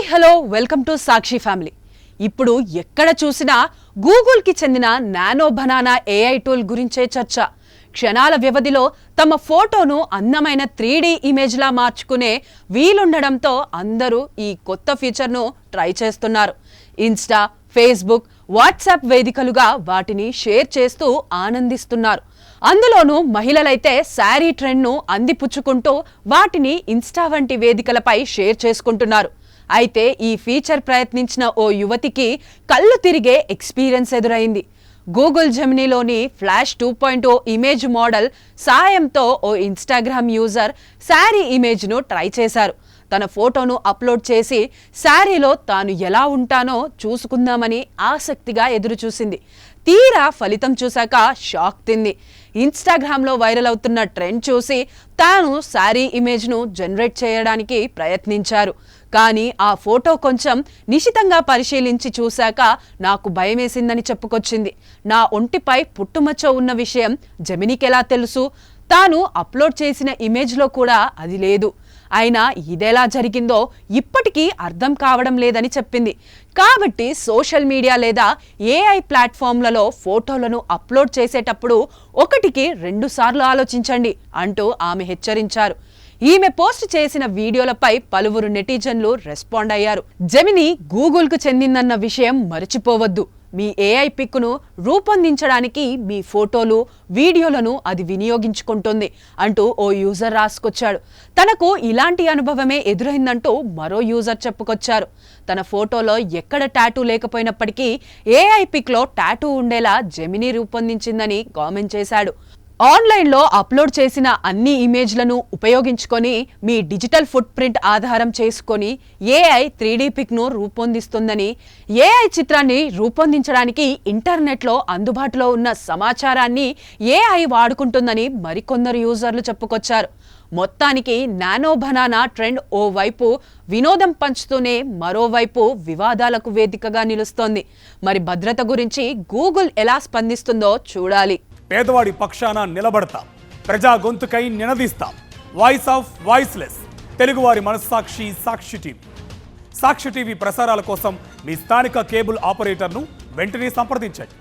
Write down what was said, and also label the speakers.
Speaker 1: Hello welcome to Sakshi family. ఇప్పుడు ఎక్కడ చూసినా గూగుల్కి చెందిన నానో బనానా ఏఐ టూల్ గురించే చర్చ. క్షణాల వ్యవధిలో తమ ఫోటోను అందమైన 3D ఇమేజ్లా మార్చుకునే వీలుండడంతో అందరూ ఈ కొత్త ఫీచర్ను ట్రై చేస్తున్నారు. ఇన్స్టా, ఫేస్బుక్, వాట్సాప్ వేదికలుగా వాటిని షేర్ చేస్తూ ఆనందిస్తున్నారు. అందులోనూ మహిళలైతే శారీ ట్రెండ్ను అందిపుచ్చుకుంటూ వాటిని ఇన్స్టా వంటి వేదికలపై షేర్ చేసుకుంటున్నారు. అయితే ఈ ఫీచర్ ప్రయత్నించిన ఓ యువతికి కళ్ళు తిరిగే ఎక్స్పీరియన్స్ ఎదురైంది. గూగుల్ జెమినీలోని ఫ్లాష్ 2.0 ఇమేజ్ మోడల్ సాయంతో ఓ ఇన్స్టాగ్రామ్ యూజర్ శారీ ఇమేజ్ను ట్రై చేశారు. తన ఫోటోను అప్లోడ్ చేసి శారీలో తాను ఎలా ఉంటానో చూసుకుందామని ఆసక్తిగా ఎదురుచూసింది. తీరా ఫలితం చూశాక షాక్ తింది. ఇన్స్టాగ్రామ్లో వైరల్ అవుతున్న ట్రెండ్ చూసి తాను శారీ ఇమేజ్ను జనరేట్ చేయడానికి ప్రయత్నించారు. కానీ ఆ ఫోటో కొంచెం నిశితంగా పరిశీలించి చూశాక నాకు భయమేసిందని చెప్పుకొచ్చింది. నా ఒంటిపై పుట్టుమచ్చ ఉన్న విషయం జెమినీకి ఎలా తెలుసు? తాను అప్లోడ్ చేసిన ఇమేజ్లో కూడా అది లేదు. అయినా ఇదెలా జరిగిందో ఇప్పటికీ అర్థం కావడం లేదని చెప్పింది. కాబట్టి సోషల్ మీడియా లేదా ఏఐ ప్లాట్ఫామ్లలో ఫోటోలను అప్లోడ్ చేసేటప్పుడు 1కి 2 సార్లు ఆలోచించండి అంటూ ఆమె హెచ్చరించారు. ఈమె పోస్ట్ చేసిన వీడియోలపై పలువురు నెటిజన్లు రెస్పాండ్ అయ్యారు. జెమినీ గూగుల్కు చెందిందన్న విషయం మర్చిపోవద్దు. మీ ఏఐ పిక్ను రూపొందించడానికి మీ ఫోటోలు, వీడియోలను అది వినియోగించుకుంటుంది అంటూ ఓ యూజర్ రాసుకొచ్చాడు. తనకు ఇలాంటి అనుభవమే ఎదురైందంటూ మరో యూజర్ చెప్పుకొచ్చారు. తన ఫోటోలో ఎక్కడ టాటూ లేకపోయినప్పటికీ ఏఐ పిక్లో టాటూ ఉండేలా జెమినీ రూపొందించిందని కామెంట్ చేశాడు. ఆన్లైన్లో అప్లోడ్ చేసిన అన్ని ఇమేజ్లను ఉపయోగించుకొని మీ డిజిటల్ ఫుట్ ప్రింట్ ఆధారం చేసుకొని ఏఐ 3D పిక్ను రూపొందిస్తుందని, ఏఐ చిత్రాన్ని రూపొందించడానికి ఇంటర్నెట్లో అందుబాటులో ఉన్న సమాచారాన్ని ఏఐ వాడుకుంటుందని మరికొందరు యూజర్లు చెప్పుకొచ్చారు. మొత్తానికి నానో బనానా ట్రెండ్ ఓవైపు వినోదం పంచుతూనే మరోవైపు వివాదాలకు వేదికగా నిలుస్తోంది. మరి భద్రత గురించి గూగుల్ ఎలా స్పందిస్తుందో చూడాలి.
Speaker 2: పేదవాడి పక్షాన నిలబడతాం, ప్రజా గొంతుకై నినదిస్తాం. వాయిస్ ఆఫ్ వాయిస్లెస్, తెలుగువారి మనస్సాక్షి సాక్షి టీవీ. సాక్షి టీవీ ప్రసారాల కోసం మీ స్థానిక కేబుల్ ఆపరేటర్ను వెంటనే సంప్రదించండి.